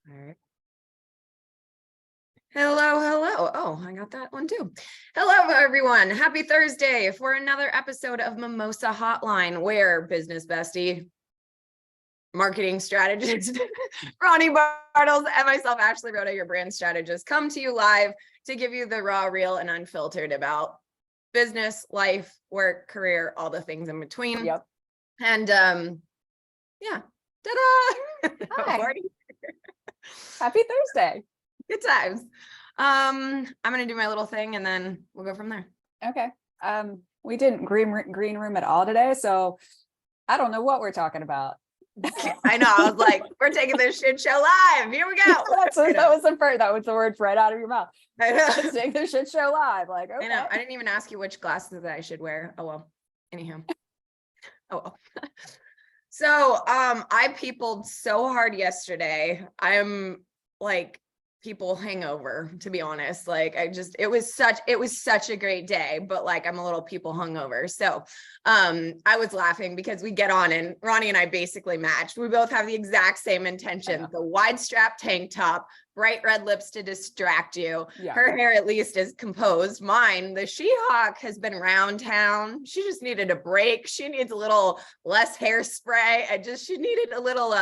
All right. Hello. Oh, I got that one too. Hello, everyone. Happy Thursday for another episode of Mimosa Hotline, where business bestie, marketing strategist, Ronii Bartles, and myself, Ashley Roda, your brand strategist, come to you live to give you the raw, real, and unfiltered about business, life, work, career, all the things in between. Yep. And yeah. Ta-da! Hi. Happy Thursday. Good times. I'm gonna do my little thing and then we'll go from there. Okay. We didn't green room at all today, so I don't know what we're talking about. I know. I was like, we're taking this shit show live. Here we go. That was the word right out of your mouth. I know. Let's take this shit show live. Like, okay. I know. I didn't even ask you which glasses that I should wear. Oh well. Anyhow. Oh well. So I peopled so hard yesterday. I'm like people hangover, to be honest. Like it was such a great day, but like I'm a little people hungover. So I was laughing because we get on and Ronii and I basically matched. We both have the exact same intention. The wide strap tank top, bright red lips to distract you. Yeah. Her hair at least is composed. Mine, the She-Hawk, has been around town. She just needed a break. She needs a little less hairspray. She needed a little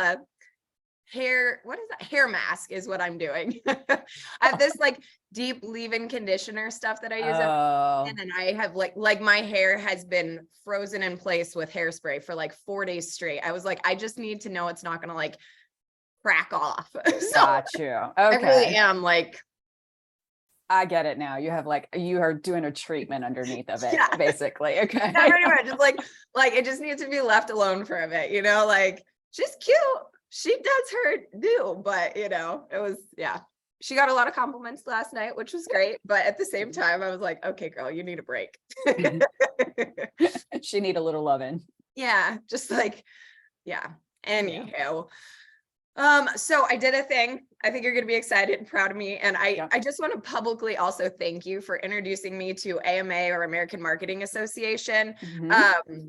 hair, what is that? Hair mask is what I'm doing. I have this like deep leave-in conditioner stuff that I use and then I have like my hair has been frozen in place with hairspray for like 4 days straight. I was like, I just need to know it's not gonna like crack off. So got you. Okay. I really am like, I get it now. You are doing a treatment underneath of it, yeah. Basically. Okay. Yeah, pretty much. It's like it just needs to be left alone for a bit, like she's cute. She does her due, but it was, yeah. She got a lot of compliments last night, which was great. But at the same time, I was like, okay, girl, you need a break. She need a little loving. Yeah. Just like, yeah. Anyhow. So I did a thing. I think you're going to be excited and proud of me. And I just want to publicly also thank you for introducing me to AMA, or American Marketing Association. Mm-hmm.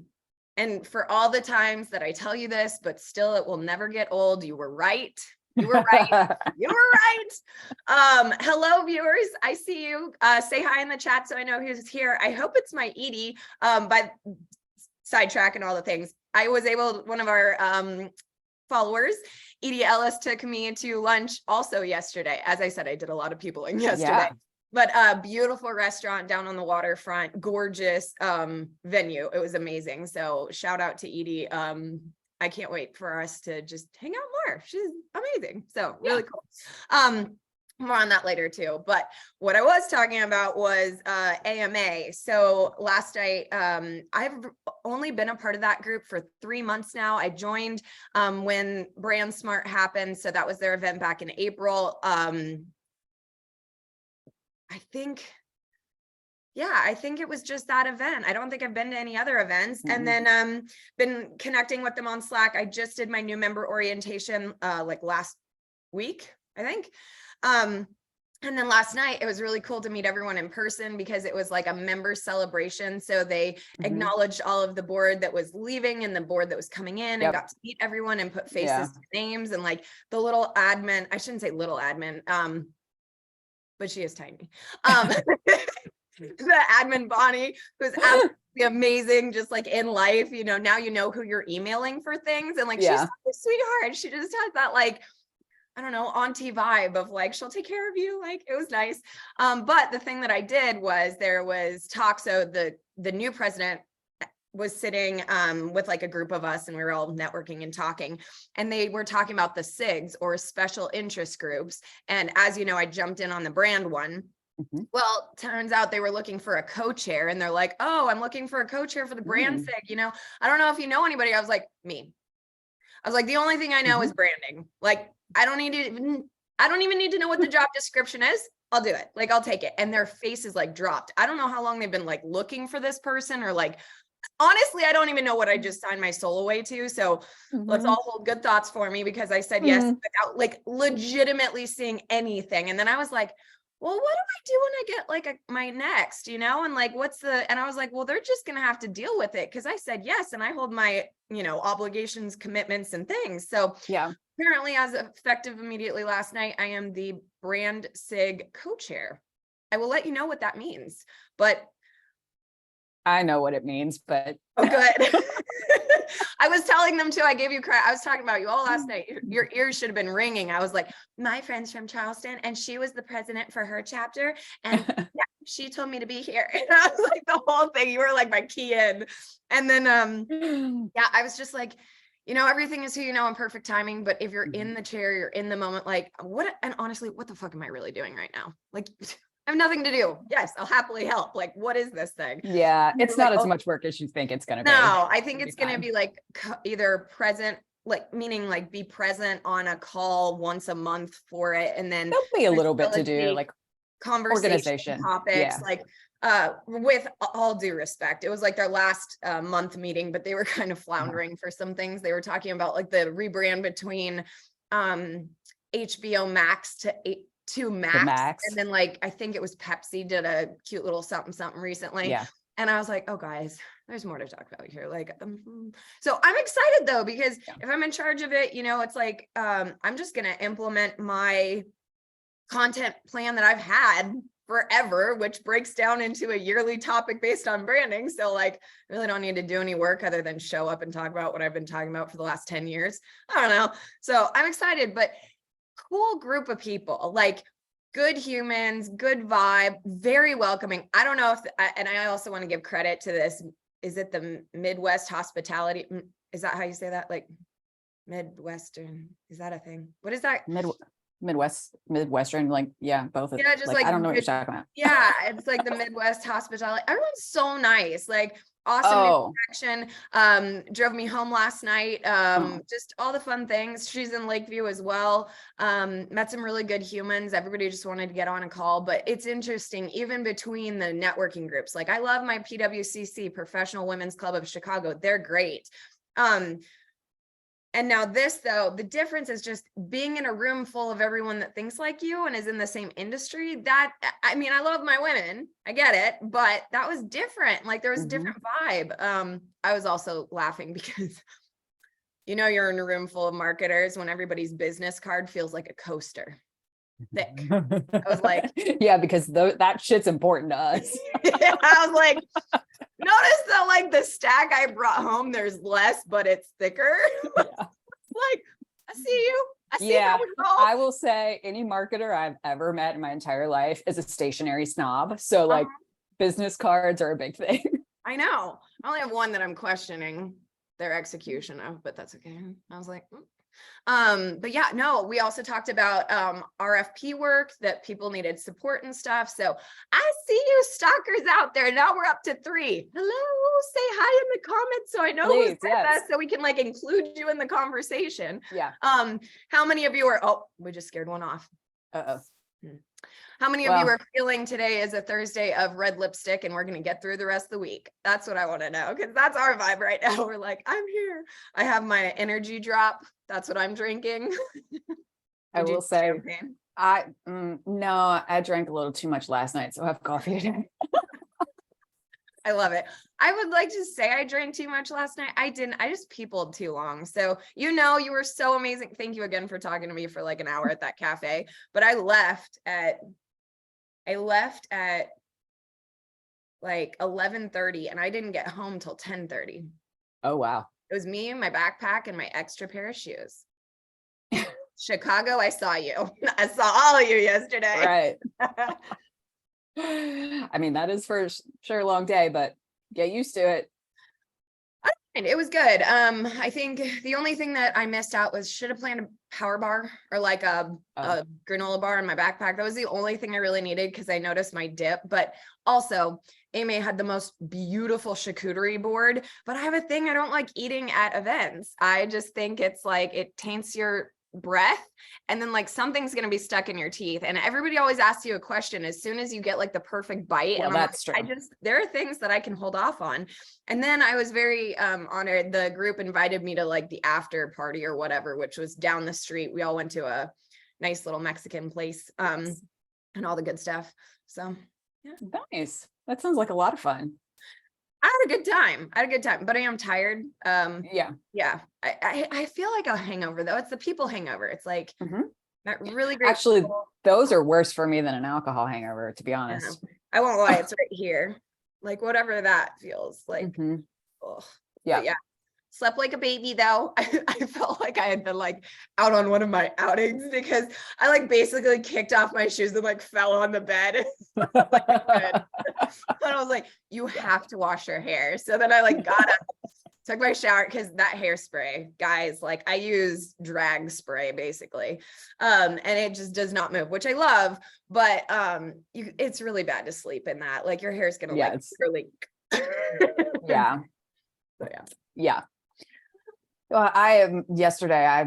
And for all the times that I tell you this, but still it will never get old. You were right. You were right. You were right. Hello, viewers. I see you. Say hi in the chat so I know who's here. I hope it's my Edie, by sidetrack and all the things. One of our followers, Edie Ellis, took me to lunch also yesterday. As I said, I did a lot of peopling yesterday. Yeah. But a beautiful restaurant down on the waterfront, gorgeous venue. It was amazing. So shout out to Edie. I can't wait for us to just hang out more. She's amazing. So really cool. More on that later too. But what I was talking about was AMA. So last night, I've only been a part of that group for 3 months now. I joined when Brand Smart happened. So that was their event back in April. I think it was just that event. I don't think I've been to any other events. Mm-hmm. And then been connecting with them on Slack. I just did my new member orientation like last week, I think. And then last night, it was really cool to meet everyone in person because it was like a member celebration. So they acknowledged all of the board that was leaving and the board that was coming in, and got to meet everyone and put faces to names, and like the little admin, I shouldn't say little admin, but she is tiny. The admin Bonnie, who's absolutely amazing, just like in life, now you know who you're emailing for things. And like, she's such a sweetheart. She just has that like, I don't know, auntie vibe of like, she'll take care of you. Like, it was nice. But the thing that I did was there was talk. So the new president was sitting with like a group of us, and we were all networking and talking, and they were talking about the SIGs, or special interest groups. And as you know, I jumped in on the brand one. Mm-hmm. Well, turns out they were looking for a co-chair, and they're like, oh, I'm looking for a co-chair for the brand SIG. I don't know if you know anybody. I was like, me. I was like, the only thing I know is branding. Like, I don't even need to know what the job description is. I'll do it. Like, I'll take it. And their faces like dropped. I don't know how long they've been like looking for this person, or like, honestly, I don't even know what I just signed my soul away to. So let's all hold good thoughts for me, because I said yes without like legitimately seeing anything. And then I was like, well, what do I do when I get like my next, and like, and I was like, well, they're just going to have to deal with it. Cause I said yes. And I hold my, obligations, commitments, and things. So Apparently, as effective immediately last night, I am the brand SIG co-chair. I will let you know what that means, but I know what it means, but oh, good. I was telling them too. I gave you credit. I was talking about you all last night. Your ears should have been ringing. I was like, my friend's from Charleston, and she was the president for her chapter, and yeah, she told me to be here. And I was like, the whole thing. You were like my key in, and then yeah, I was just like, everything is who you know in perfect timing. But if you're in the chair, you're in the moment. Like, what? And honestly, what the fuck am I really doing right now? Like, I have nothing to do. Yes, I'll happily help. Like, what is this thing? yeah, it's like, not as much work as you think it's going to be. No, I think it's going to be like either present, like meaning like be present on a call once a month for it. And then there'll be a little bit to do, like conversation organization topics, like with all due respect, it was like their last month meeting, but they were kind of floundering for some things. They were talking about like the rebrand between HBO Max to Max. And then like, I think it was Pepsi did a cute little something recently. Yeah. And I was like, oh guys, there's more to talk about here. Like, so I'm excited though, because if I'm in charge of it, it's like, I'm just going to implement my content plan that I've had forever, which breaks down into a yearly topic based on branding. So like, I really don't need to do any work other than show up and talk about what I've been talking about for the last 10 years. I don't know. So I'm excited, but cool group of people, like good humans, good vibe, very welcoming. I don't know if, and I also want to give credit to this. Is it the Midwest hospitality? Is that how you say that? Like Midwestern, is that a thing? What is that? Midwestern, like, yeah, both. Yeah, just like I don't know what you're talking about. Yeah, it's like the Midwest hospitality. Everyone's so nice, like awesome interaction. Drove me home last night. Just all the fun things. She's in Lakeview as well. Met some really good humans. Everybody just wanted to get on a call, but it's interesting, even between the networking groups. Like, I love my PWCC, Professional Women's Club of Chicago. They're great. And now this, though, the difference is just being in a room full of everyone that thinks like you and is in the same industry. That, I mean, I love my women, I get it, but that was different. Like, there was a different vibe. I was also laughing because, you're in a room full of marketers when everybody's business card feels like a coaster thick. I was like, yeah, because that shit's important to us. I was like, notice that like the stack I brought home, there's less, but it's thicker. Yeah. Like, I see you. I see how we roll. I will say any marketer I've ever met in my entire life is a stationary snob. So like business cards are a big thing. I know. I only have one that I'm questioning their execution of, but that's okay. I was like, but yeah, no, we also talked about RFP work, that people needed support and stuff. So I see you stalkers out there. Now we're up to 3. Hello, say hi in the comments so I know who's with us, so we can like include you in the conversation. Yeah. How many of you are, we just scared one off. How many of you are feeling today is a Thursday of red lipstick and we're going to get through the rest of the week? That's what I want to know, because that's our vibe right now. We're like, I'm here. I have my energy drop. That's what I'm drinking. I will say, no, I drank a little too much last night, so I have coffee today. I love it. I would like to say I drank too much last night. I didn't. I just peopled too long. So, you were so amazing. Thank you again for talking to me for like an hour at that cafe. But I left at like 11:30 and I didn't get home till 10:30. Oh, wow. It was me, my backpack, and my extra pair of shoes. Chicago, I saw you. I saw all of you yesterday. Right. I mean, that is for sure a long day, but get used to it. It was good. I think the only thing that I missed out was should have planned a power bar or like a granola bar in my backpack. That was the only thing I really needed because I noticed my dip. But also, Amy had the most beautiful charcuterie board. But I have a thing, I don't like eating at events. I just think it's like it taints your breath, and then like something's going to be stuck in your teeth, and everybody always asks you a question as soon as you get like the perfect bite. Well, and that's true. There are things that I can hold off on. And then I was very honored. The group invited me to like the after party or whatever, which was down the street. We all went to a nice little Mexican place and all the good stuff. So yeah, nice. That sounds like a lot of fun. I had a good time. But I am tired. Yeah. Yeah. I feel like a hangover though. It's the people hangover. It's like that really great. Actually, people. those are worse for me than an alcohol hangover, to be Yeah. honest. I won't lie, it's right here. Like whatever that feels like. Ugh. Yeah. But yeah. Slept like a baby though. I felt like I had been like out on one of my outings because I like basically kicked off my shoes and like fell on the bed. But I was like, you have to wash your hair. So then I like got up, took my shower because that hairspray, guys, like I use drag spray basically. And it just does not move, which I love, but it's really bad to sleep in that. Like your hair's gonna like really yeah. So, yeah. Yeah. Well, yesterday I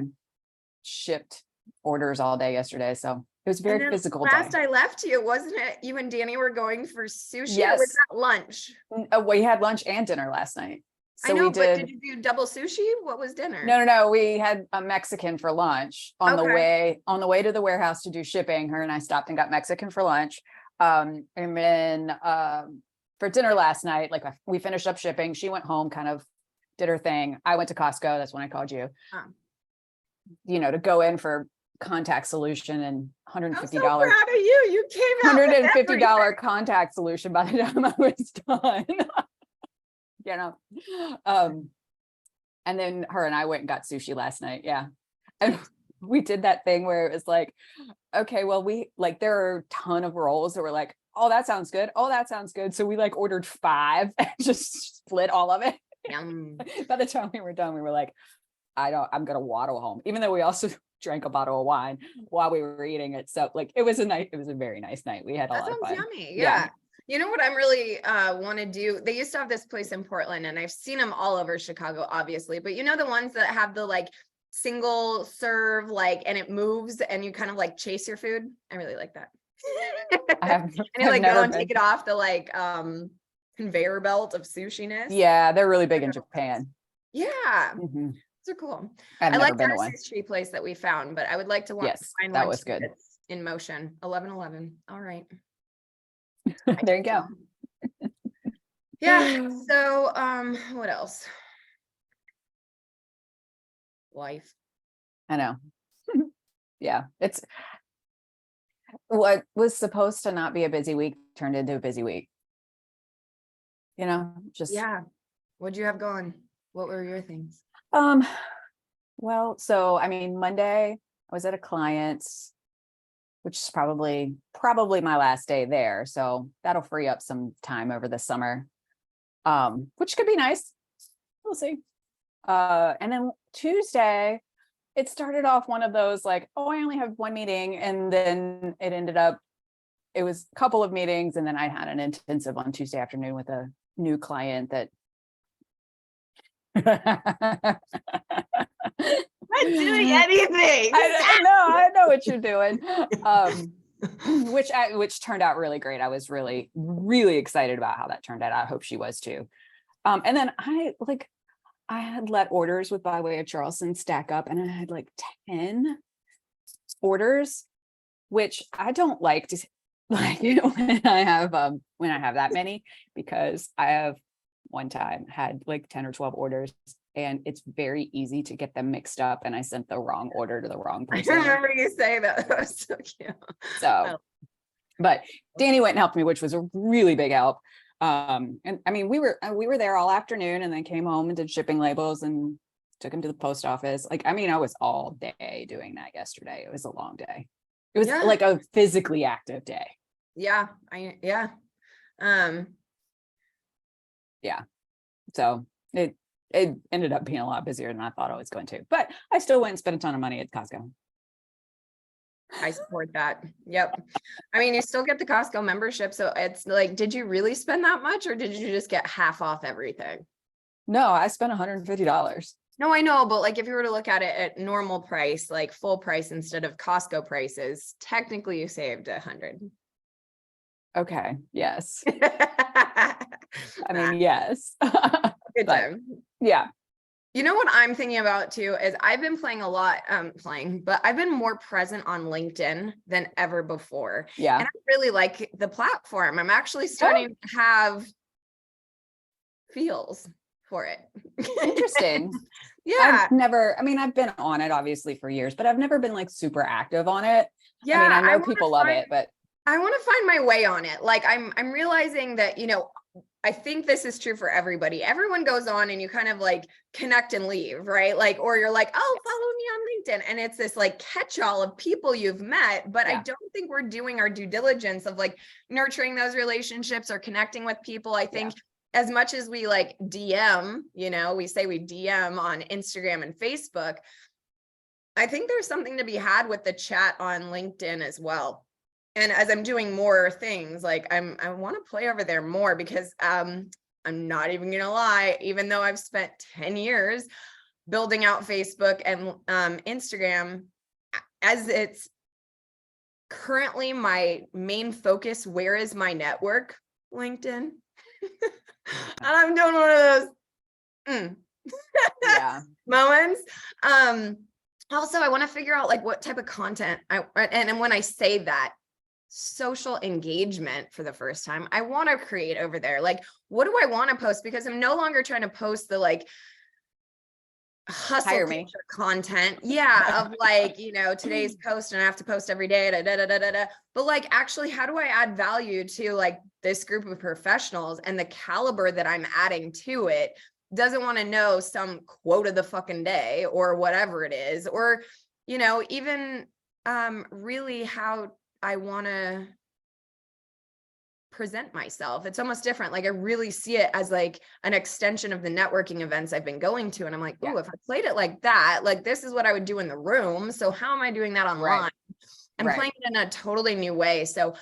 shipped orders all day yesterday. So it was a very physical day. Last I left you, wasn't it? You and Danny were going for sushi. Yes. Or was that lunch? We had lunch and dinner last night. So I know, we did. But did you do double sushi? What was dinner? No. We had a Mexican for lunch on the way to the warehouse to do shipping. Her and I stopped and got Mexican for lunch. And then for dinner last night, like we finished up shipping. She went home, kind of did her thing. I went to Costco. That's when I called you. To go in for contact solution and $150. I'm so proud of you. You came out $150 contact solution by the time I was done. And then her and I went and got sushi last night. Yeah. And we did that thing where it was like, okay, well, there are a ton of rolls that were like, oh, that sounds good. Oh, that sounds good. So we like ordered 5 and just split all of it. By the time we were done, we were like, I'm going to waddle home, even though we also drank a bottle of wine while we were eating it. So like, it was a very nice night. We had a lot of fun. Yummy. Yeah. You know what I'm really want to do? They used to have this place in Portland and I've seen them all over Chicago, obviously, but you know, the ones that have the like single serve, like, and it moves and you kind of like chase your food. I really like that. And you like go and take it off the like conveyor belt of sushi-ness. Yeah, they're really big in Japan. Yeah. Those are cool. I like our sushi place that we found, but I would like to find that one was good. In motion. 1111. All right. There you go. Yeah. So what else? Life. I know. Yeah. It's what was supposed to not be a busy week turned into a busy week. What'd you have going? What were your things? Well, so I mean, Monday I was at a client's, which is probably my last day there. So that'll free up some time over the summer, which could be nice. We'll see. And then Tuesday, it started off one of those like, oh, I only have one meeting. And then it was a couple of meetings. And then I had an intensive on Tuesday afternoon with a new client that not doing anything. I know what you're doing. Which turned out really great. I was really, really excited about how that turned out. I hope she was too. And then I had let orders with By Way of Charleston stack up, and I had like 10 orders, which I don't like to like when I have that many, because I have one time had like 10 or 12 orders. And it's very easy to get them mixed up. And I sent the wrong order to the wrong person. I remember you saying that. That was so cute. But Danny went and helped me, which was a really big help. And I mean, we were there all afternoon and then came home and did shipping labels and took them to the post office. Like, I mean, I was all day doing that yesterday. It was a long day. It was like a physically active day. Yeah. So it ended up being a lot busier than I thought I was going to, but I still went and spent a ton of money at Costco. I support that. Yep. I mean, you still get the Costco membership. So it's like, did you really spend that much, or did you just get half off everything? No, I spent $150. No, I know. But like, if you were to look at it at normal price, like full price instead of Costco prices, technically you saved $100. Okay. Yes. I mean, yes. Good time. Yeah. You know what I'm thinking about too is I've been playing a lot, but I've been more present on LinkedIn than ever before. Yeah. And I really like the platform. I'm actually starting to have feels for it. Interesting. Yeah. I've been on it obviously for years, but I've never been like super active on it. Yeah. I mean, I know people love it, but I want to find my way on it. Like I'm realizing that, I think this is true for everybody. Everyone goes on and you kind of like connect and leave, right? Like, or you're like, oh, follow me on LinkedIn. And it's this like catch-all of people you've met, but I don't think we're doing our due diligence of like nurturing those relationships or connecting with people. I think as much as we like DM, we say we DM on Instagram and Facebook, I think there's something to be had with the chat on LinkedIn as well. And as I'm doing more things, like I want to play over there more because I'm not even gonna lie, even though I've spent 10 years building out Facebook and Instagram, as it's currently my main focus, where is my network? LinkedIn. And I'm doing one of those moments. Also, I want to figure out like what type of content and when I say that, social engagement for the first time, I want to create over there. Like, what do I want to post? Because I'm no longer trying to post the like hustle culture content. Yeah. Of like, today's post and I have to post every day. But like, actually, how do I add value to like this group of professionals, and the caliber that I'm adding to it doesn't want to know some quote of the fucking day or whatever it is, or, even really how I want to present myself. It's almost different. Like I really see it as like an extension of the networking events I've been going to. And I'm like, oh, if I played it like that, like this is what I would do in the room. So how am I doing that online? I'm playing it in a totally new way. So,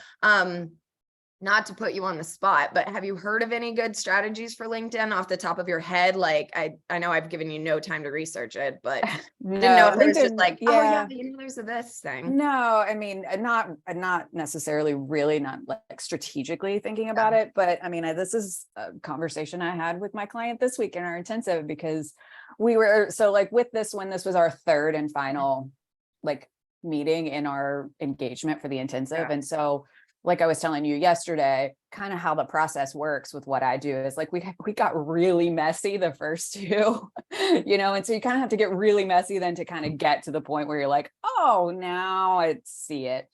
not to put you on the spot, but have you heard of any good strategies for LinkedIn off the top of your head? Like, I know I've given you no time to research it, but didn't know if it was just like, oh yeah, there's this thing. No, I mean, not necessarily really not like strategically thinking about it, but I mean, this is a conversation I had with my client this week in our intensive, because we were, so like with this, when this was our third and final like meeting in our engagement for the intensive. And so like I was telling you yesterday, kind of how the process works with what I do is like, we got really messy the first two, and so you kind of have to get really messy then to kind of get to the point where you're like, oh, now I see it.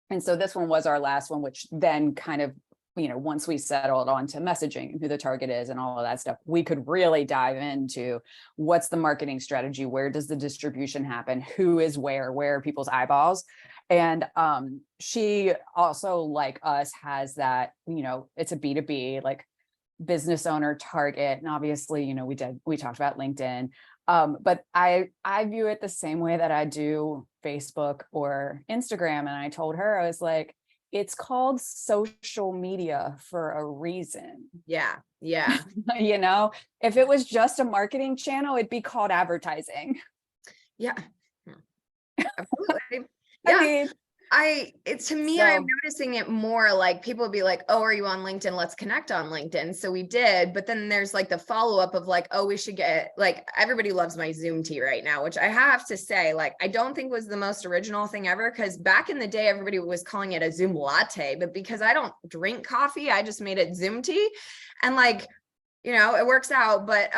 And so this one was our last one, which then kind of, once we settled onto messaging and who the target is and all of that stuff, we could really dive into what's the marketing strategy, where does the distribution happen, who is where are people's eyeballs. And she also, like us, has that, it's a B2B, like business owner target. And obviously, we talked about LinkedIn. But I view it the same way that I do Facebook or Instagram. And I told her, I was like, it's called social media for a reason. Yeah. Yeah. If it was just a marketing channel, it'd be called advertising. Yeah. Absolutely. Yeah. I'm noticing it more like people would be like, oh, are you on LinkedIn? Let's connect on LinkedIn. So we did, but then there's like the follow-up of like, oh, we should get, like, everybody loves my Zoom tea right now, which I have to say, like, I don't think was the most original thing ever. Cause back in the day, everybody was calling it a Zoom latte, but because I don't drink coffee, I just made it Zoom tea. And like, it works out, but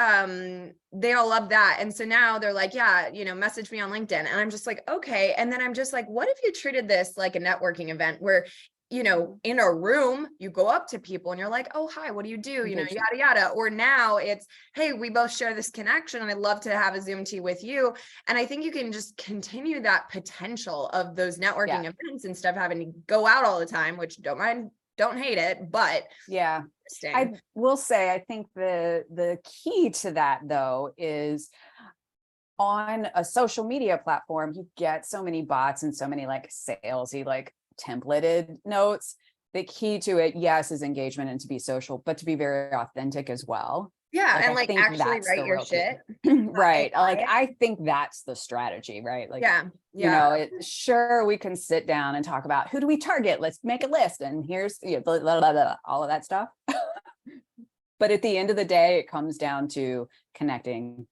they all love that. And so now they're like, yeah, message me on LinkedIn. And I'm just like, okay. And then I'm just like, what if you treated this like a networking event where, in a room, you go up to people and you're like, oh, hi, what do you do? Yada, yada. Or now it's, hey, we both share this connection and I'd love to have a Zoom tea with you. And I think you can just continue that potential of those networking events instead of having to go out all the time, which don't hate it, but yeah. I will say, I think the key to that though is on a social media platform, you get so many bots and so many like salesy, like templated notes. The key to it, yes, is engagement and to be social, but to be very authentic as well. Yeah. And like actually write your shit. Right. Like, I think that's the strategy, right? Like, sure, we can sit down and talk about who do we target? Let's make a list. And here's blah, blah, blah, blah, all of that stuff. But at the end of the day, it comes down to connecting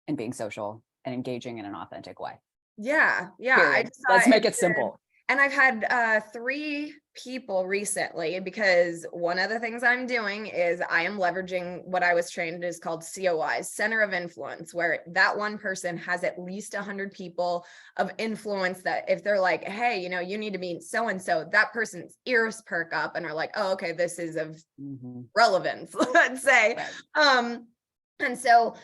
and being social and engaging in an authentic way. Yeah. Yeah. Let's make it simple. And I've had 3 people recently, because one of the things I'm doing is I am leveraging what I was trained is called COIs, Center of Influence, where that one person has at least 100 people of influence that if they're like, hey, you know, you need to meet so-and-so, that person's ears perk up and are like, oh, okay, this is of relevance, let's say. Right. And so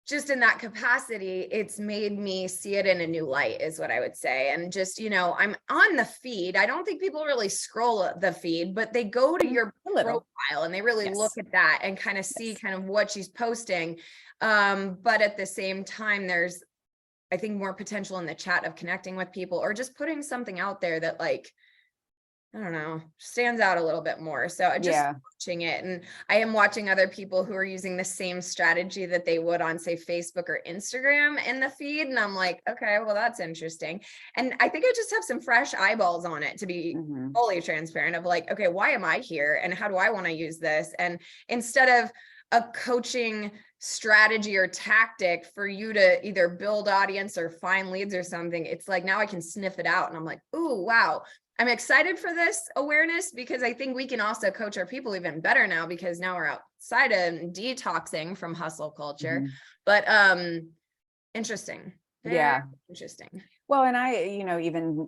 just in that capacity, it's made me see it in a new light, is what I would say. And just, you know, I'm on the feed. I don't think people really scroll the feed, but they go to your profile and they really look at that and kind of see kind of what she's posting. But at the same time, there's, I think, more potential in the chat of connecting with people or just putting something out there that, like, I don't know, stands out a little bit more. So I just watching it, and I am watching other people who are using the same strategy that they would on, say, Facebook or Instagram in the feed. And I'm like, okay, well, that's interesting. And I think I just have some fresh eyeballs on it, to be fully transparent, of like, okay, why am I here? And how do I want to use this? And instead of a coaching strategy or tactic for you to either build audience or find leads or something, it's like, now I can sniff it out. And I'm like, ooh, wow. I'm excited for this awareness, because I think we can also coach our people even better now, because now we're outside of detoxing from hustle culture. But interesting. Very interesting. Well, and I, you know,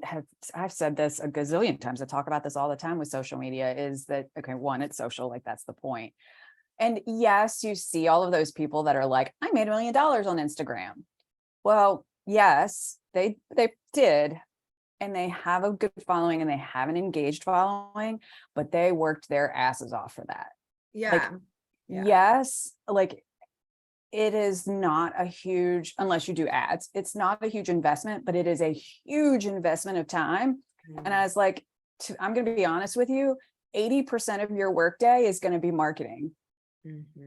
I've said this a gazillion times. I talk about this all the time with social media, is that, okay, one, it's social, like that's the point. And yes, you see all of those people that are like, I made $1 million on Instagram. Well, yes, they did. And they have a good following and they have an engaged following, but they worked their asses off for that. Yes, like it is not a huge, unless you do ads, it's not a huge investment, but it is a huge investment of time. And I was like, I'm going to be honest with you, 80% of your workday is going to be marketing.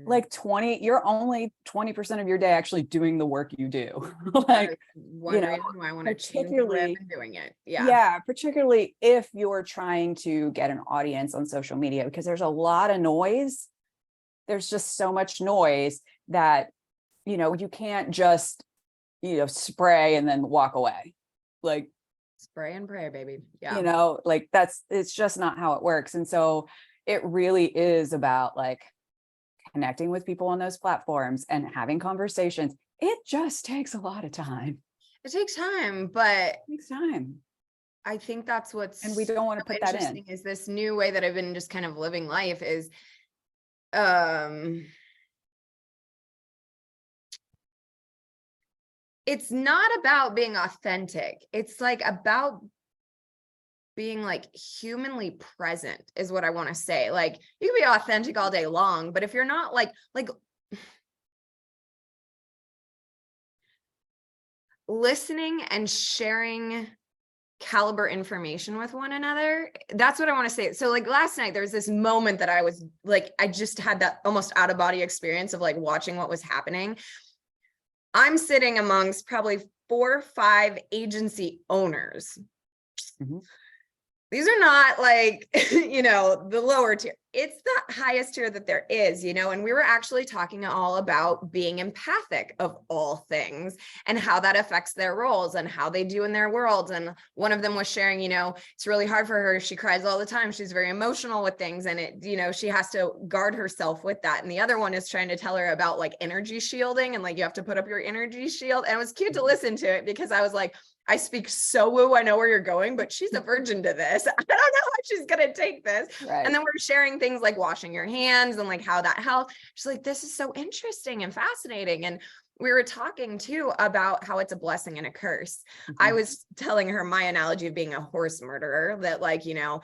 Like you're only 20% of your day actually doing the work you do. Like, one reason why I want to change the way I've been doing it. Yeah, particularly if you're trying to get an audience on social media, because there's a lot of noise. There's just so much noise that, you know, you can't just, you know, spray and then walk away. Like, spray and pray, baby. Yeah. You know, like it's just not how it works. And so it really is about like connecting with people on those platforms and having conversations. It just takes a lot of time. It takes time, but it takes time. I think that's what's, and we don't want to put that in, is this new way that I've been just kind of living life is, it's not about being authentic. It's like about being like humanly present, is what I want to say. Like, you can be authentic all day long, but if you're not like listening and sharing caliber information with one another, that's what I want to say. So like last night, there was this moment that I was like, I just had that almost out of body experience of like watching what was happening. I'm sitting amongst probably 4 or 5 agency owners. These are not like, you know, the lower tier. It's the highest tier that there is, you know, and we were actually talking all about being empathic of all things and how that affects their roles and how they do in their worlds. And one of them was sharing, you know, it's really hard for her. She cries all the time. She's very emotional with things. And it, you know, she has to guard herself with that. And the other one is trying to tell her about like energy shielding and like, you have to put up your energy shield. And it was cute to listen to it, because I was like, I speak so woo, I know where you're going, but she's a virgin to this. I don't know how she's going to take this. Right. And then we're sharing things like washing your hands and like how that helps. She's like, this is so interesting and fascinating. And we were talking too about how it's a blessing and a curse. I was telling her my analogy of being a horse murderer, that like, you know,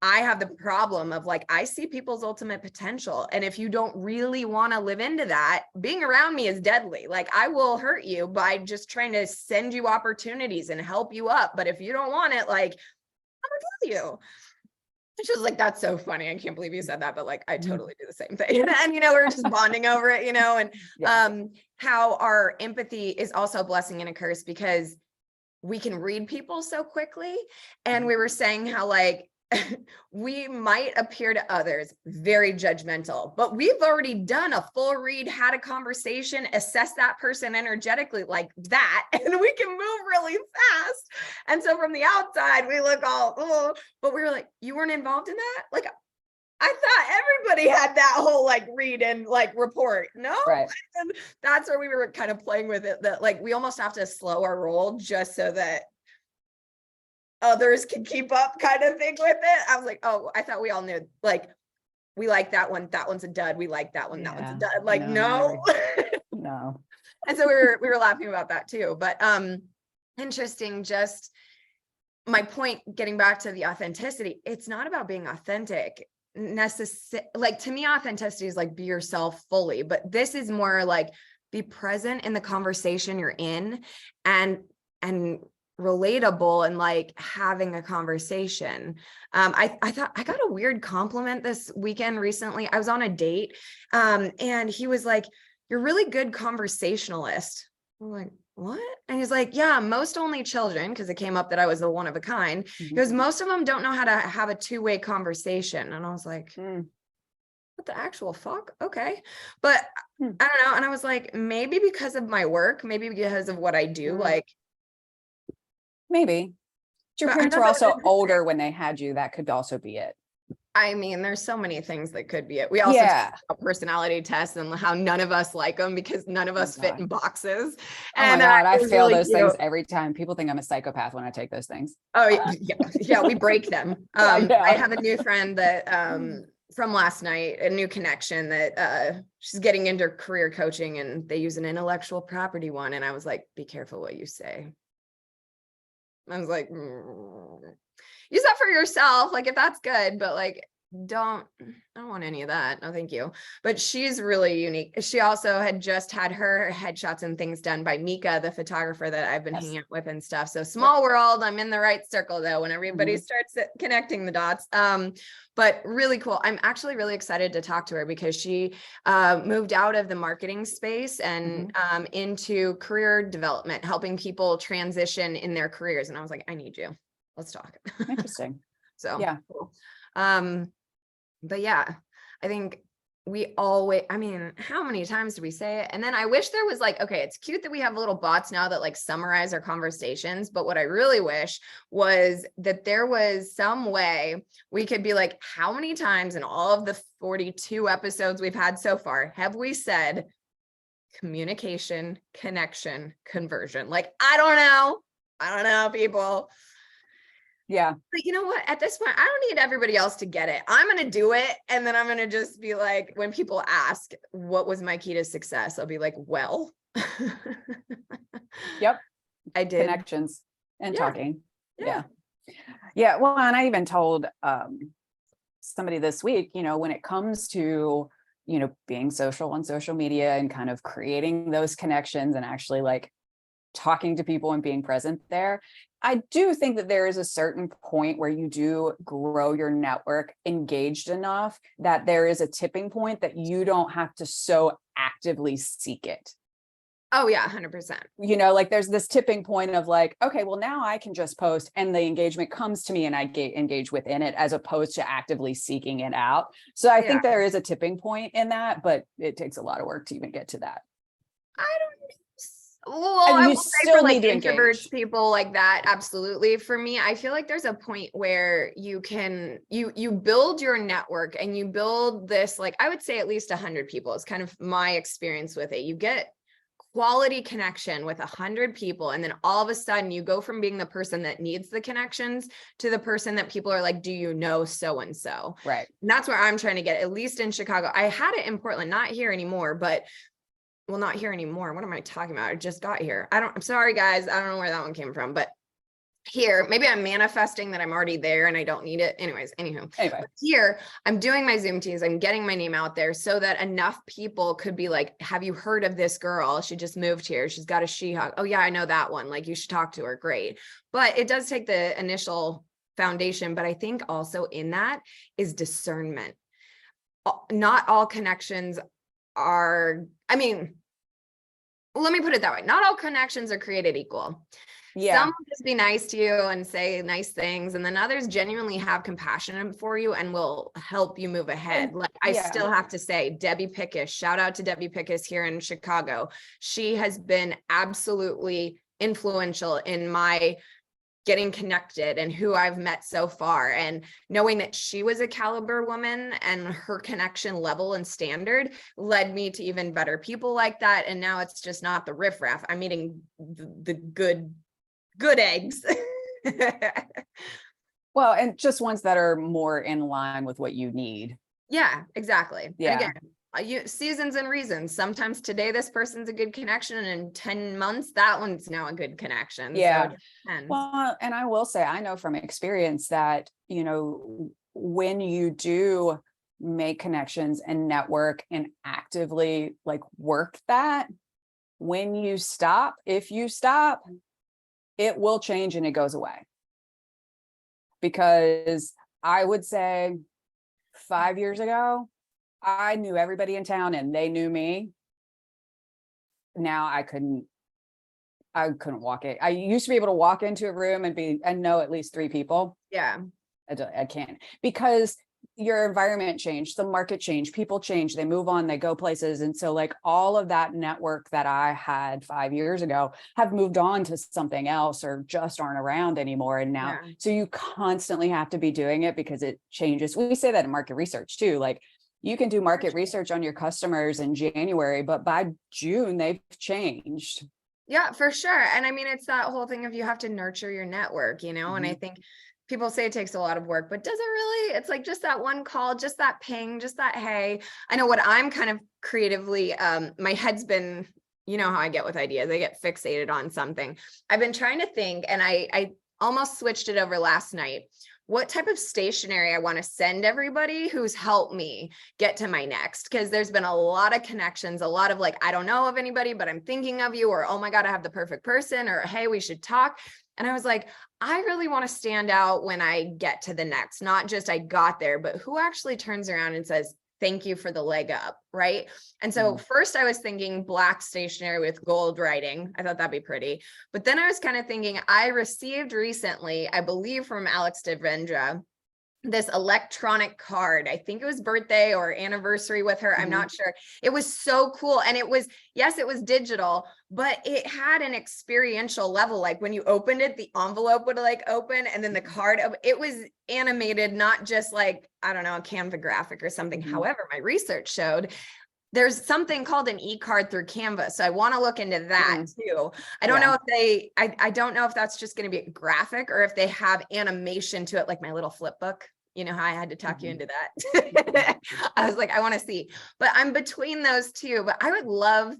I have the problem of like, I see people's ultimate potential. And if you don't really want to live into that, being around me is deadly. Like, I will hurt you by just trying to send you opportunities and help you up. But if you don't want it, like, I'm gonna kill you. And she was like, that's so funny. I can't believe you said that. But like, I totally do the same thing. And, you know, we're just bonding over it, you know, and how our empathy is also a blessing and a curse, because we can read people so quickly. And we were saying how like, we might appear to others very judgmental, but we've already done a full read, had a conversation, assessed that person energetically like that, and we can move really fast. And so from the outside, we look all, oh, but we were like, you weren't involved in that? Like, I thought everybody had that whole like read and like report. No, Right. and that's where we were kind of playing with it, that like we almost have to slow our roll just so that others can keep up, kind of thing with it. I was like, oh, I thought we all knew, like, we like that one, that one's a dud, we like that one, that one's a dud. Like, no. No. And so we were laughing about that too. But interesting, just my point, getting back to the authenticity, it's not about being authentic like, to me, authenticity is like be yourself fully, but this is more like be present in the conversation you're in, and relatable, and like having a conversation. I thought I got a weird compliment this weekend recently. I was on a date, and he was like, "You're a really good conversationalist." I'm like, what? And he's like, yeah, most only children, because it came up that I was the one of a kind. He goes, most of them don't know how to have a two-way conversation. And I was like, what the actual fuck? Okay. But I don't know. And I was like, maybe because of my work, maybe because of what I do, like. Maybe. Your parents were also older when they had you. That could also be it. I mean, there's so many things that could be it. We also talk about personality tests and how none of us like them because none of us fit in boxes. And oh my God, I fail really those things every time. People think I'm a psychopath when I take those things. Oh yeah, we break them. I have a new friend that from last night, a new connection that she's getting into career coaching, and they use an intellectual property one. And I was like, be careful what you say. I was like, use that for yourself, like if that's good, but like I don't want any of that. No, thank you. But she's really unique. She also had just had her headshots and things done by Mika, the photographer that I've been hanging out with and stuff. So small world. I'm in the right circle though when everybody starts connecting the dots. But really cool. I'm actually really excited to talk to her because she moved out of the marketing space and into career development, helping people transition in their careers. And I was like, I need you. Let's talk. Interesting. So yeah. Cool. But yeah, I think we always, I mean, how many times do we say it? And then I wish there was like, okay, it's cute that we have little bots now that like summarize our conversations. But what I really wish was that there was some way we could be like, how many times in all of the 42 episodes we've had so far have we said communication, connection, conversion? Like, I don't know, people. Yeah. But you know what? At this point, I don't need everybody else to get it. I'm going to do it. And then I'm going to just be like, when people ask, what was my key to success? I'll be like, well, yep. I did. Connections and talking. Yeah. Yeah. Well, and I even told somebody this week, when it comes to, being social on social media and kind of creating those connections and actually like talking to people and being present there, I do think that there is a certain point where you do grow your network engaged enough that there is a tipping point that you don't have to so actively seek it. Oh yeah, 100%. Like there's this tipping point of like, okay, well now I can just post and the engagement comes to me and I engage within it as opposed to actively seeking it out. So I think there is a tipping point in that, but it takes a lot of work to even get to that. I don't Well, I will say for like introverts, people like that, absolutely. For me, I feel like there's a point where you can, you build your network and you build this, like, I would say at least 100 people is kind of my experience with it. You get quality connection with 100 people. And then all of a sudden you go from being the person that needs the connections to the person that people are like, do you know so-and-so? Right. And that's where I'm trying to get, at least in Chicago. I had it in Portland, not here anymore, but well, not here anymore. What am I talking about? I just got here. I'm sorry, guys. I don't know where that one came from, but here, maybe I'm manifesting that I'm already there and I don't need it. Anyway, here I'm doing my Zoom teams. I'm getting my name out there so that enough people could be like, have you heard of this girl? She just moved here. She's got a she-hawk. Oh yeah, I know that one. Like you should talk to her. Great. But it does take the initial foundation. But I think also in that is discernment. Not all connections are, I mean, let me put it that way. Not all connections are created equal. Yeah. Some will just be nice to you and say nice things, and then others genuinely have compassion for you and will help you move ahead. And Like I yeah. still have to say, Debbie Pickus, shout out to Debbie Pickus here in Chicago. She has been absolutely influential in my getting connected and who I've met so far, and knowing that she was a caliber woman and her connection level and standard led me to even better people like that. And now it's just not the riffraff. I'm eating the good eggs. Well, and just ones that are more in line with what you need. Yeah, exactly. And Yeah. again, seasons and reasons. Sometimes today this person's a good connection, and in 10 months that one's now a good connection. Yeah. So it depends. Well, and I will say, I know from experience that, when you do make connections and network and actively like work that, when you stop, if you stop, it will change and it goes away. Because I would say 5 years ago, I knew everybody in town and they knew me. Now I couldn't walk it. I used to be able to walk into a room and know at least 3 people. Yeah. I can't, because your environment changed, the market changed, people change, they move on, they go places. And so like all of that network that I had 5 years ago have moved on to something else or just aren't around anymore. And now, so you constantly have to be doing it because it changes. We say that in market research too. Like you can do market research on your customers in January, but by June they've changed. Yeah, for sure. And I mean, it's that whole thing of you have to nurture your network, and I think people say it takes a lot of work, but does it really? It's like just that one call, just that ping, just that, hey. I know what I'm kind of creatively, my head's been, you know how I get with ideas, I get fixated on something. I've been trying to think, and I almost switched it over last night. What type of stationery I want to send everybody who's helped me get to my next, because there's been a lot of connections, a lot of like, I don't know of anybody, but I'm thinking of you, or, oh my God, I have the perfect person, or, hey, we should talk. And I was like, I really want to stand out when I get to the next, not just I got there, but who actually turns around and says, thank you for the leg up. Right. And so first I was thinking black stationery with gold writing. I thought that'd be pretty. But then I was kind of thinking, I received recently, I believe from Alex Devendra, this electronic card. I think it was birthday or anniversary with her. I'm not sure. It was so cool. And it was, yes, it was digital, but it had an experiential level. Like when you opened it, the envelope would like open, and then the card, it was animated, not just like, I don't know, a Canva graphic or something. However, my research showed there's something called an e-card through Canva. So I want to look into that too. I don't know if I don't know if that's just going to be a graphic or if they have animation to it, like my little flip book. You know how I had to talk you into that. I was like, I want to see, but I'm between those two. But I would love,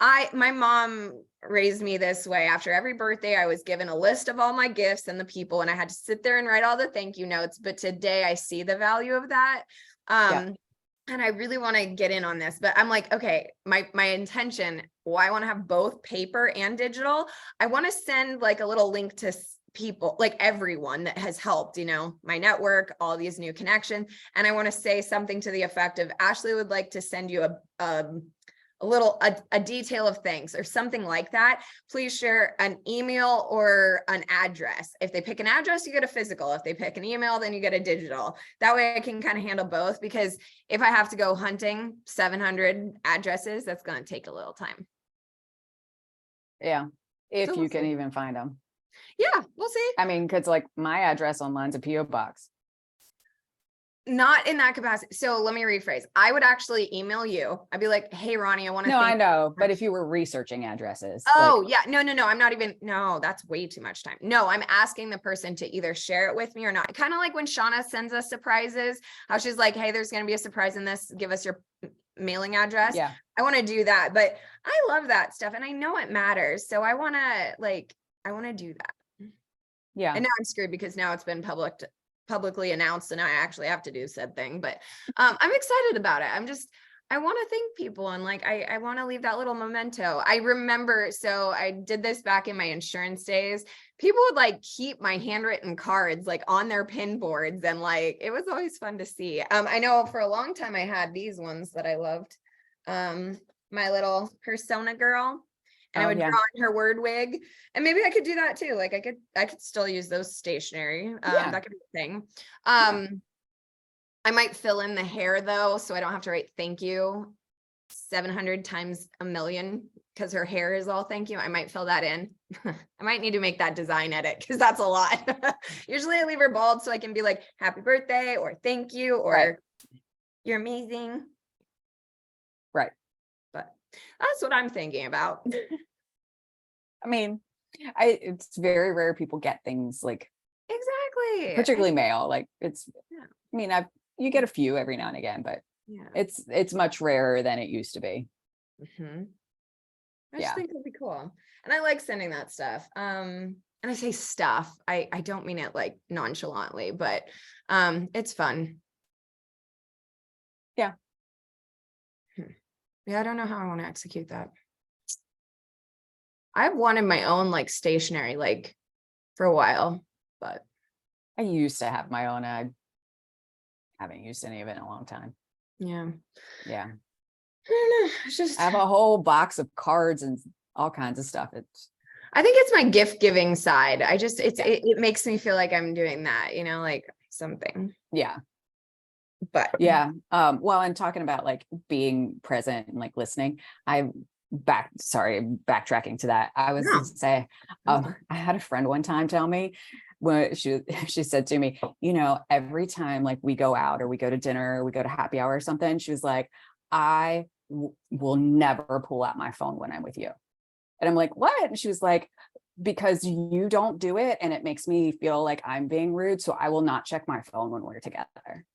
my mom raised me this way. After every birthday, I was given a list of all my gifts and the people, and I had to sit there and write all the thank you notes. But today I see the value of that. And I really want to get in on this, but I'm like, okay, my intention, I want to have both paper and digital. I want to send like a little link to people, like everyone that has helped, my network, all these new connections. And I want to say something to the effect of, Ashley would like to send you a detail of thanks or something like that. Please share an email or an address. If they pick an address, you get a physical. If they pick an email, then you get a digital. That way I can kind of handle both, because if I have to go hunting 700 addresses, that's going to take a little time. Yeah. If So you can even find them. Yeah, we'll see. I mean, because like my address online's a PO box. Not in that capacity. So let me rephrase. I would actually email you. I'd be like, hey, Ronnie, I want to. No, I know. But if you were researching addresses. Oh, yeah. No. I'm not even. No, that's way too much time. No, I'm asking the person to either share it with me or not. Kind of like when Shauna sends us surprises, how she's like, hey, there's going to be a surprise in this. Give us your mailing address. Yeah. I want to do that. But I love that stuff. And I know it matters. So I want to do that. Yeah. And now I'm screwed because now it's been publicly announced and I actually have to do said thing, but I'm excited about it. I want to thank people, and like I want to leave that little memento. I remember, so I did this back in my insurance days. People would like keep my handwritten cards like on their pin boards, and like it was always fun to see. I know for a long time I had these ones that I loved. My little persona girl. and I Oh, would yeah. draw on her word wig, and maybe I could do that too. Like I could still use those stationery. Yeah. That could be a thing. I might fill in the hair though, so I don't have to write thank you 700 times a million because her hair is all thank you. I might fill that in. I might need to make that design edit because that's a lot. Usually I leave her bald so I can be like, happy birthday or thank you or Right. you're amazing. Right. But that's what I'm thinking about. I mean, it's very rare people get things like, Exactly. particularly male. Like it's, Yeah. I mean, you get a few every now and again, but Yeah. it's much rarer than it used to be. I just think it'll be cool. And I like sending that stuff. And I say stuff, I don't mean it like nonchalantly, but it's fun. Yeah. Yeah, I don't know how I want to execute that. I've wanted my own like stationery like for a while, but I used to have my own. I haven't used any of it in a long time. yeah. Yeah. I don't know. It's just I have a whole box of cards and all kinds of stuff. I think it's my gift giving side. It makes me feel like I'm doing that, like something. Yeah. But Yeah. Well, and talking about like being present and like listening, backtracking to that. I was gonna say, I had a friend one time tell me when she said to me, every time like we go out or we go to dinner or we go to happy hour or something, she was like, I will never pull out my phone when I'm with you. And I'm like, what? And she was like, because you don't do it and it makes me feel like I'm being rude. So I will not check my phone when we're together.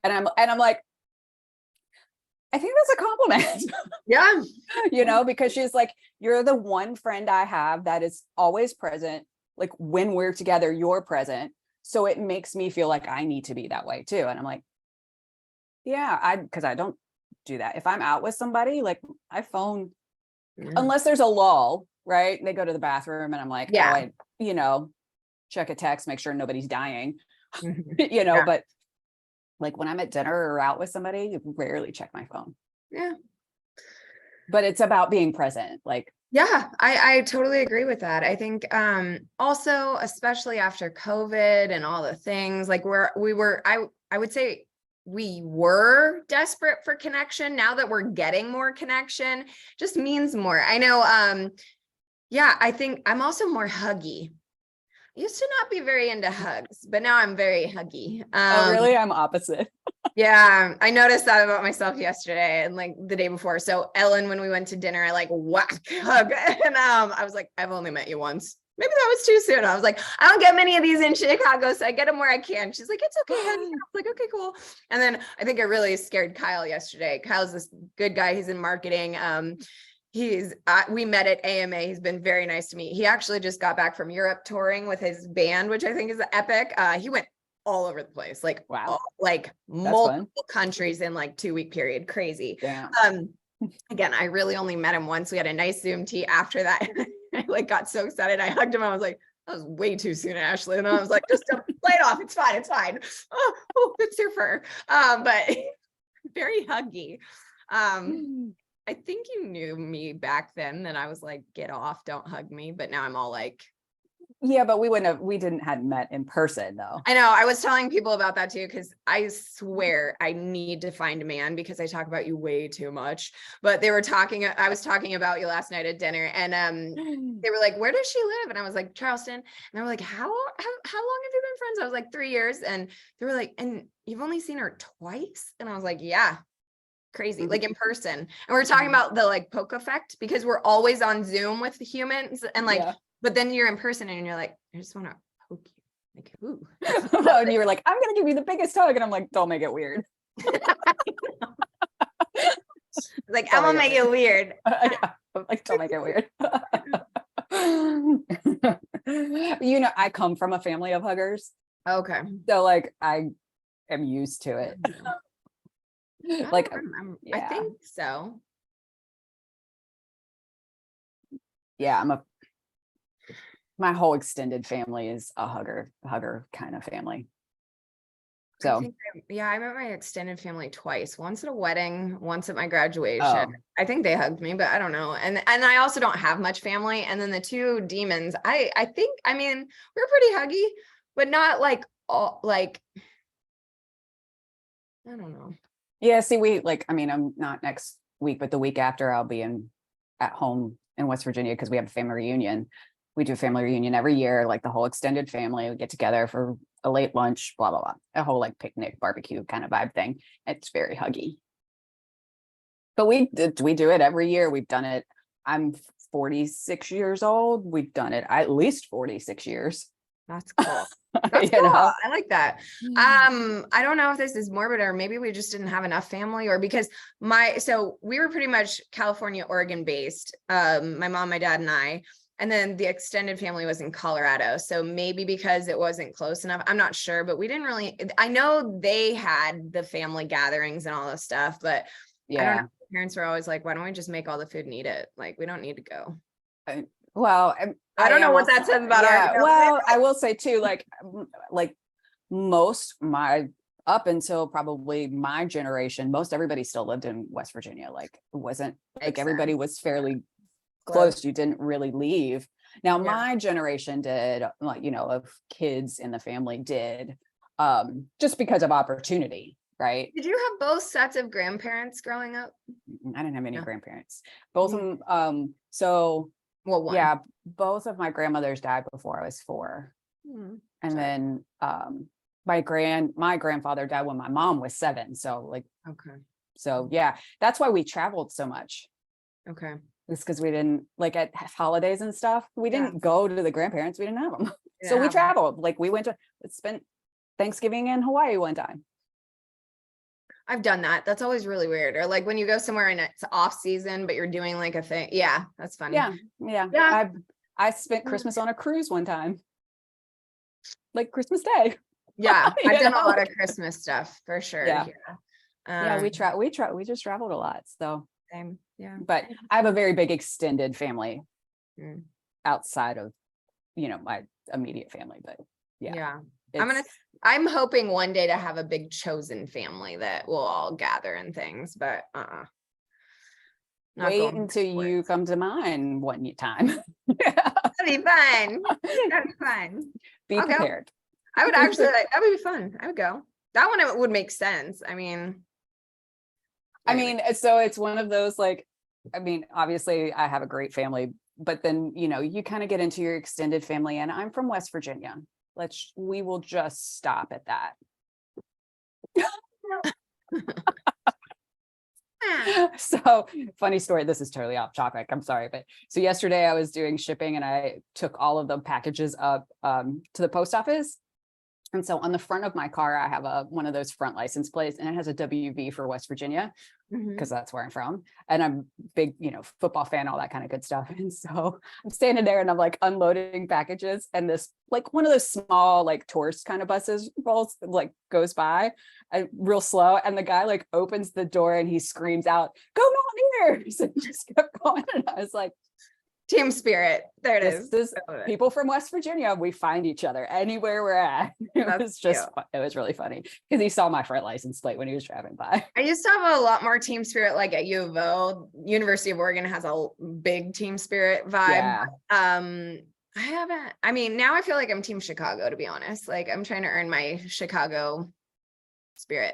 And I'm like, I think that's a compliment. yeah. Because she's like, you're the one friend I have that is always present. Like when we're together, you're present. So it makes me feel like I need to be that way too. And I'm like, yeah, because I don't do that. If I'm out with somebody, like I phone, unless there's a lull, right? They go to the bathroom and I'm like, Yeah. check a text, make sure nobody's dying, Yeah. but like when I'm at dinner or out with somebody, I rarely check my phone. Yeah. But it's about being present. Like, yeah, I totally agree with that. I think also, especially after COVID and all the things, like I would say we were desperate for connection. Now that we're getting more connection, just means more. I know. Yeah, I think I'm also more huggy. I used to not be very into hugs, but now I'm very huggy. oh, really? I'm opposite. Yeah, I noticed that about myself yesterday and like the day before. So Ellen, when we went to dinner, I like whack hug, and I was like, I've only met you once. Maybe that was too soon. I was like, I don't get many of these in Chicago, so I get them where I can. She's like, it's okay, honey. I was like, okay, cool. And then I think I really scared Kyle yesterday. Kyle's this good guy. He's in marketing. We met at AMA. He's been very nice to me. He actually just got back from Europe touring with his band, which I think is epic. He went all over the place, like wow, like multiple countries in like 2-week period. Crazy. Yeah. Again, I really only met him once. We had a nice Zoom tea after that. I like got so excited. I hugged him. I was like, that was way too soon, Ashley. And I was like, just play it off. It's fine. It's fine. Oh, it's your fur. But very huggy. I think you knew me back then that I was like, get off, don't hug me. But now I'm all like, yeah, but hadn't met in person though. I know. I was telling people about that too, because I swear I need to find a man because I talk about you way too much. But I was talking about you last night at dinner, and they were like, where does she live? And I was like, Charleston. And they were like, how long have you been friends? I was like, 3 years. And they were like, and you've only seen her twice? And I was like, yeah. Crazy, like in person. And we're talking about the like poke effect because we're always on Zoom with humans and like, but then you're in person and you're like, I just want to poke you. Like, ooh. And you were like, I'm gonna give you the biggest hug. And I'm like, don't make it weird. Like, I'm gonna make it weird. Yeah. I'm like, don't make it weird. I come from a family of huggers. Okay. So like I am used to it. Like I think so. Yeah, my whole extended family is a hugger kind of family. So, I met my extended family twice, once at a wedding, once at my graduation. oh, I think they hugged me, but I don't know. And I also don't have much family. And then the two demons, I think, I mean, we're pretty huggy, but not like all like, I don't know. yeah, see, I'm not next week, but the week after I'll be at home in West Virginia because we have a family reunion. We do a family reunion every year, like the whole extended family. We get together for a late lunch, blah, blah, blah. A whole like picnic, barbecue kind of vibe thing. It's very huggy. But we do it every year. We've done it. I'm 46 years old. We've done it at least 46 years. That's cool. That's cool. I like that. I don't know if this is morbid or maybe we just didn't have enough family, or because so we were pretty much California, Oregon based. My mom, my dad, and I, and then the extended family was in Colorado. So maybe because it wasn't close enough, I'm not sure, but we didn't really, I know they had the family gatherings and all this stuff, but I don't know. Parents were always like, why don't we just make all the food and eat it? Like, we don't need to go. Well, I don't know what that says about our. Well, I will say too, like up until probably my generation, most everybody still lived in West Virginia. Like it wasn't like everybody was fairly close. You didn't really leave. Now my generation did, like, of kids in the family did, just because of opportunity. Right. Did you have both sets of grandparents growing up? I didn't have any grandparents. Both of them. So, well, yeah, both of my grandmothers died before I was 4. And then my grandfather died when my mom was 7. So like, so yeah, that's why we traveled so much. It's because we didn't, like, at holidays and stuff, we didn't go to the grandparents. We didn't have them. So we traveled. Like we spent Thanksgiving in Hawaii one time. I've done that. That's always really weird. Or like when you go somewhere and it's off season, but you're doing like a thing. Yeah, that's funny. Yeah. I spent Christmas on a cruise one time, like Christmas Day. Yeah, I've done a lot of Christmas stuff for sure. Yeah, we just traveled a lot. So same. Yeah, but I have a very big extended family outside of my immediate family. But yeah. I'm hoping one day to have a big chosen family that will all gather and things, but wait until you come to mine one time. That'd be fun. That'd be fun. Be prepared. Go. I would actually, that would be fun. I would go. That one would make sense. I mean, so it's one of those, like, obviously I have a great family, but then, you kind of get into your extended family, and I'm from West Virginia. We will just stop at that. So funny story. This is totally off topic. I'm sorry. But so yesterday I was doing shipping and I took all of the packages up to the post office. And so on the front of my car, I have one of those front license plates, and it has a WV for West Virginia, because that's where I'm from. And I'm big, football fan, all that kind of good stuff. And so I'm standing there and I'm like unloading packages, and this, like, one of those small, like, tourist kind of buses like goes by real slow. And the guy like opens the door and he screams out, "Go Mountaineers!" And just kept going. And I was like, team spirit. There it is. This people from West Virginia. We find each other anywhere we're at. It was really funny because he saw my front license plate when he was driving by. I used to have a lot more team spirit, like at U of O. University of Oregon has a big team spirit vibe. Now I feel like I'm team Chicago, to be honest. Like, I'm trying to earn my Chicago spirit.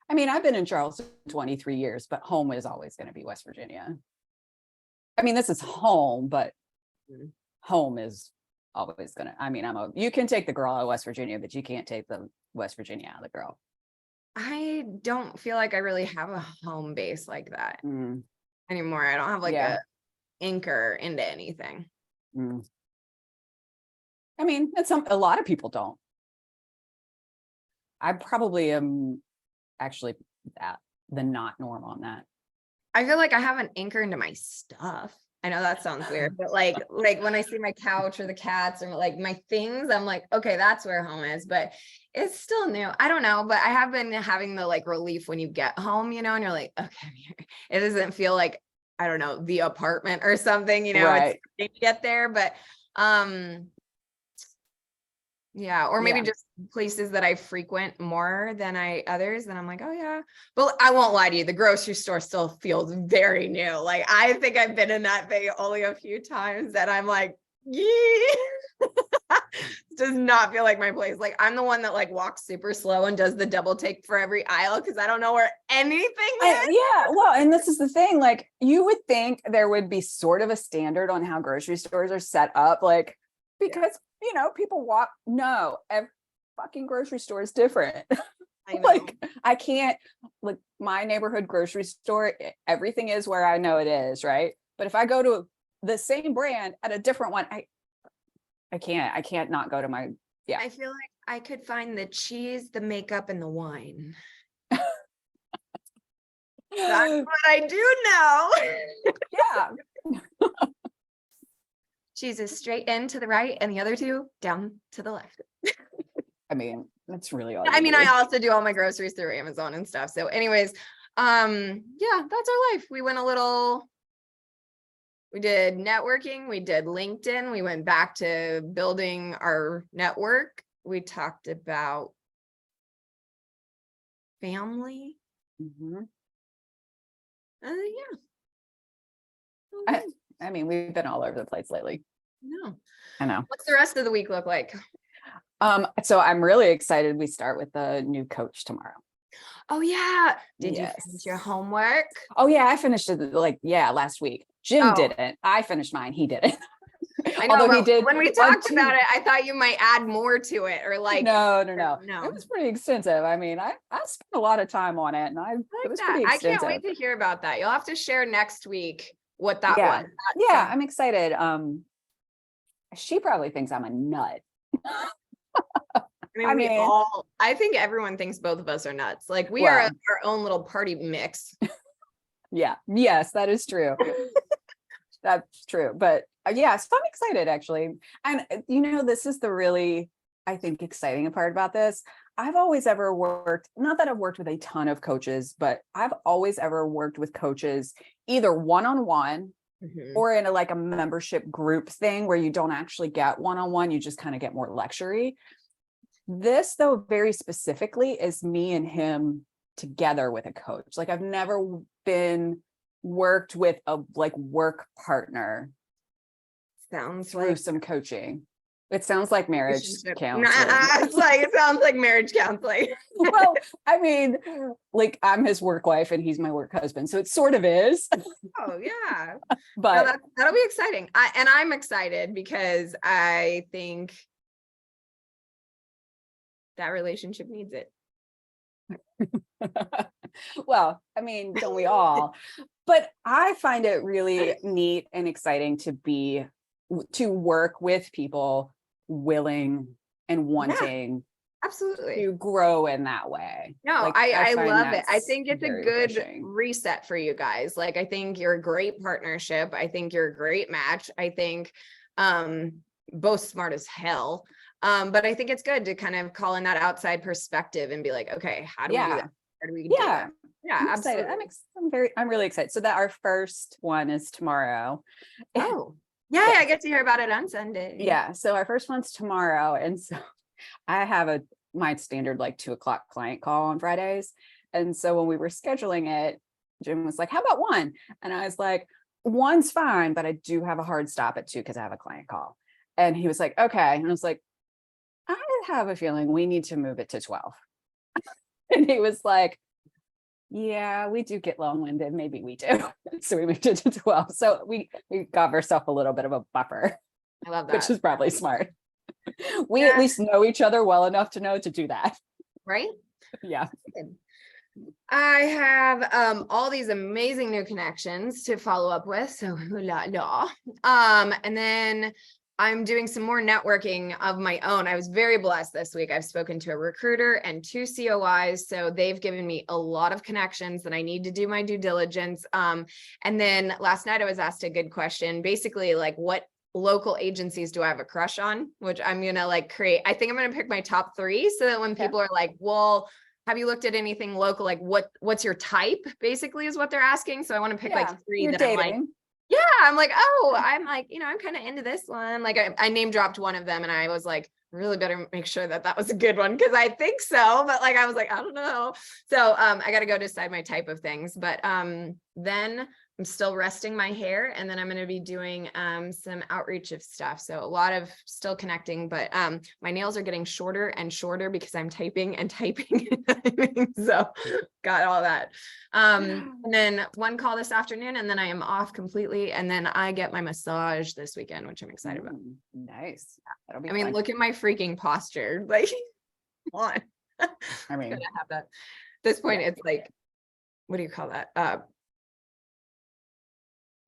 I've been in Charleston 23 years, but home is always going to be West Virginia. This is home, but home is always gonna, you can take the girl out of West Virginia, but you can't take the West Virginia out of the girl. I don't feel like I really have a home base like that anymore. I don't have like a anchor into anything. It's a lot of people don't. I probably am actually the not norm on that. I feel like I have an anchor into my stuff. I know that sounds weird, but like when I see my couch or the cats or like my things, I'm like, okay, that's where home is, but it's still new. I don't know, but I have been having the like relief when you get home, and you're like, okay, I'm here. It doesn't feel like, I don't know, the apartment or something, right. It's to get there, but Yeah. Or maybe Yeah. just places that I frequent more than others. Then I'm like, oh yeah. But I won't lie to you. The grocery store still feels very new. Like I think I've been in that thing only a few times and I'm like, yeah. Does not feel like my place. Like I'm the one that like walks super slow and does the double take for every aisle because I don't know where anything is. Yeah, well, and this is the thing, like you would think there would be sort of a standard on how grocery stores are set up, like because people walk. No, every fucking grocery store is different. I know. Like I can't, like my neighborhood grocery store, everything is where I know it is, right? But if I go to the same brand at a different one, I can't not go to my, yeah. I feel like I could find the cheese, the makeup, and the wine. That's what I do know. Yeah. Cheese is straight in to the right, and the other two down to the left. I mean, that's really all. I mean, do. I also do all my groceries through Amazon and stuff. So, anyways, yeah, that's our life. We did networking, we did LinkedIn, we went back to building our network. We talked about family. Mm-hmm. Yeah. I mean, we've been all over the place lately. No. I know. What's the rest of the week look like? So I'm really excited. We start with the new coach tomorrow. Oh yeah. Did Yes. you finish your homework? Oh yeah, I finished it last week. Jim didn't. I finished mine. He didn't. I know, although he did. When we talked about it, I thought you might add more to it or like. No. It was pretty extensive. I mean, I spent a lot of time on it, and it was pretty extensive. I can't wait to hear about that. You'll have to share next week what that was. Yeah, I'm excited. She probably thinks I'm a nut. I mean, I think everyone thinks both of us are nuts. Like we are our own little party mix. Yeah. Yes, that is true. That's true. But yeah, so I'm excited actually. And this is the really, I think, exciting part about this. I've always ever worked, not that I've worked with a ton of coaches, but I've always ever worked with coaches either one-on-one or in a membership group thing where you don't actually get one-on-one, you just kind of get more lecture-y. This, though, very specifically is me and him together with a coach. Like I've never been worked with a work partner. Sounds through like some coaching. It sounds like marriage counseling. It sounds like marriage counseling. Well, I mean, I'm his work wife and he's my work husband, so it sort of is. Oh yeah, but no, that'll be exciting. I'm excited because I think that relationship needs it. Well, I mean, don't we all? But I find it really neat and exciting to work with people willing and wanting absolutely to grow in that way. No, I love it. I think it's a good refreshing reset for you guys. I think you're a great partnership. I think you're a great match. I think both smart as hell. But I think it's good to kind of call in that outside perspective and be like, okay, how do we do that? How do we do that? Yeah, I'm absolutely. excited. I'm really excited. So that our first one is tomorrow. Oh, yeah, I get to hear about it on Sunday. Yeah. So our first one's tomorrow. And so I have my standard 2:00 client call on Fridays. And so when we were scheduling it, Jim was like, how about 1? And I was like, 1's fine, but I do have a hard stop at 2 because I have a client call. And he was like, okay. And I was like, I have a feeling we need to move it to 12. And he was like, yeah, we do get long-winded. Maybe we do. So we moved it to 12. So we got ourselves a little bit of a buffer. I love that. Which is probably smart. We at least know each other well enough to know to do that. Right? Yeah. I have all these amazing new connections to follow up with. So and then I'm doing some more networking of my own. I was very blessed this week. I've spoken to a recruiter and 2 COIs. So they've given me a lot of connections that I need to do my due diligence. And then last night I was asked a good question, basically what local agencies do I have a crush on, which I'm going to create. I think I'm going to pick my top 3 so that when people are like, well, have you looked at anything local? What's your type basically is what they're asking. So I want to pick 3 that dating. I'm I'm kind of into this one. I name dropped one of them and I was like, really better make sure that that was a good one, because I think so, but like I was like, I don't know. So I got to go decide my type of things, but then I'm still resting my hair, and then I'm going to be doing some outreach of stuff. So a lot of still connecting, but my nails are getting shorter and shorter because I'm typing and typing and typing. So got all that. And then one call this afternoon, and then I am off completely. And then I get my massage this weekend, which I'm excited about. Nice. That'll be I mean, fun. look at my freaking posture. Like, come on. I mean, Gotta have that. At this point, it's like, what do you call that?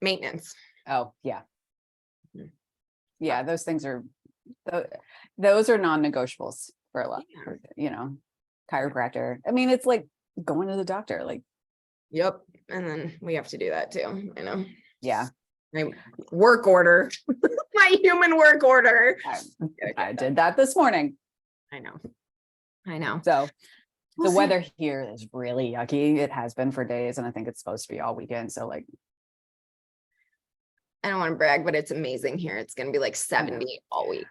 Maintenance. oh yeah. Mhm. Yeah, those things are, those are non-negotiables for a lot, for, you know, chiropractor. I mean, it's like going to the doctor, like, Yep. And then we have to do that too, you know. yeah, My work order, my human work order. I did that this morning. I know. I know. So We'll the see. weather here is really yucky. It has been for days, and I think it's supposed to be all weekend. So like, I don't want to brag, but it's amazing here. It's going to be like 70 all week.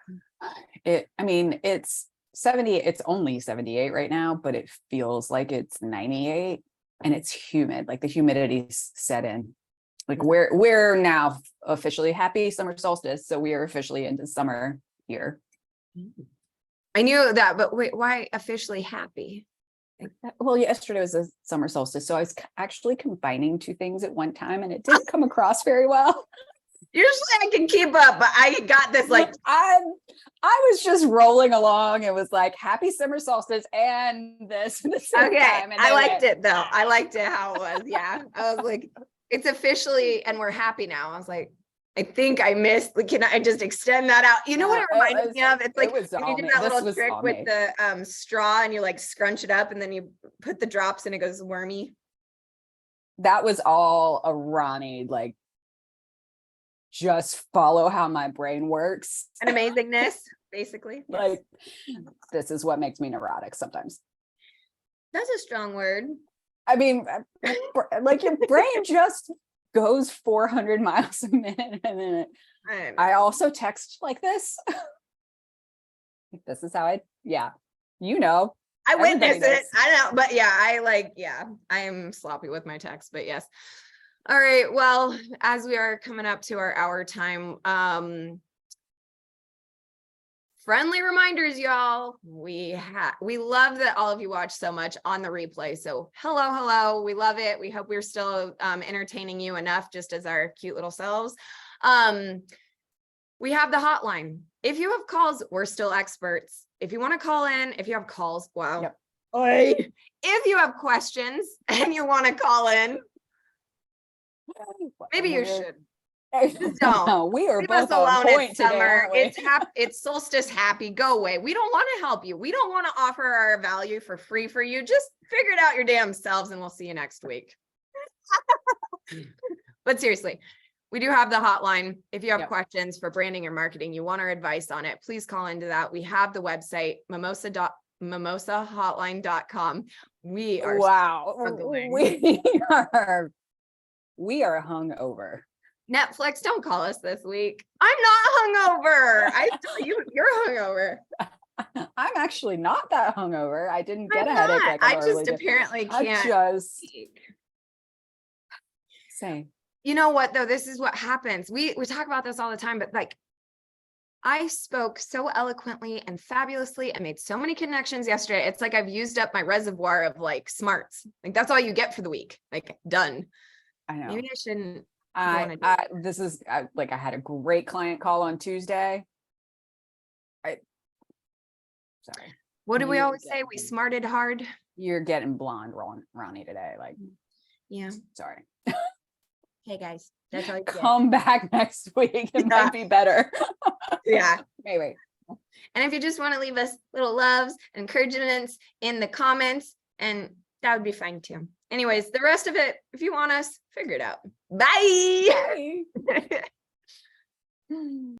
I mean, it's 70, it's only 78 right now, but it feels like it's 98, and it's humid. Like the humidity's set in. Like we're now officially happy summer solstice. So we are officially into summer here. I knew that, but wait, why officially happy? Well, yesterday was a summer solstice, so I was actually combining two things at one time, and it didn't come across very well. Usually I can keep up, but I got this like I was just rolling along. It was like happy summer solstice and this at the same okay. time. And I liked it though. I liked it how it was. Yeah. I was like, it's officially, and we're happy now. I was like, I think I missed. Like, can I just extend that out? You know what it reminded me of? It's like when you do that little trick with the straw, and you like scrunch it up, and then you put the drops and it goes wormy. That was all a Ronnie, like, just follow how my brain works. An amazingness, basically. Like, this is what makes me neurotic sometimes. That's a strong word. I mean, like your brain just goes 400 miles a minute, and then I also text like this. This is how you know. I witness it. I know, but yeah, I am sloppy with my text, but yes. All right. Well, as we are coming up to our hour time, friendly reminders, y'all. We love that all of you watch so much on the replay. So hello. We love it. We hope we're still entertaining you enough, just as our cute little selves. We have the hotline. If you have calls, we're still experts. If you want to call in, if you have calls, wow. Yep. If you have questions and you want to call in, maybe you should. Just don't. No, we are Leave both us alone. on point It's today, summer. aren't we? It's solstice happy. Go away. We don't want to help you. We don't want to offer our value for free for you. Just figure it out your damn selves, and we'll see you next week. But seriously, we do have the hotline. If you have questions for branding or marketing, you want our advice on it, please call into that. We have the website, mimosahotline.com. We are struggling. We are hungover. Netflix, don't call us this week. I'm not hungover. I tell you, you're hungover. I'm actually not that hungover. I didn't get a headache like I just apparently can't. I just say. You know what though? This is what happens. We talk about this all the time, but like I spoke so eloquently and fabulously and made so many connections yesterday. It's like I've used up my reservoir of like smarts. Like that's all you get for the week. Like done. I know. Maybe I shouldn't. I had a great client call on Tuesday. Sorry. What do we always say? We smarted hard. You're getting blonde, Ronnie, today. Like, yeah. Sorry. Hey guys, that's all you get. Come back next week. It might be better. Yeah. Anyway. And if you just want to leave us little loves and encouragements in the comments, and that would be fine too. Anyways, the rest of it, if you want us, figure it out. Bye. Bye.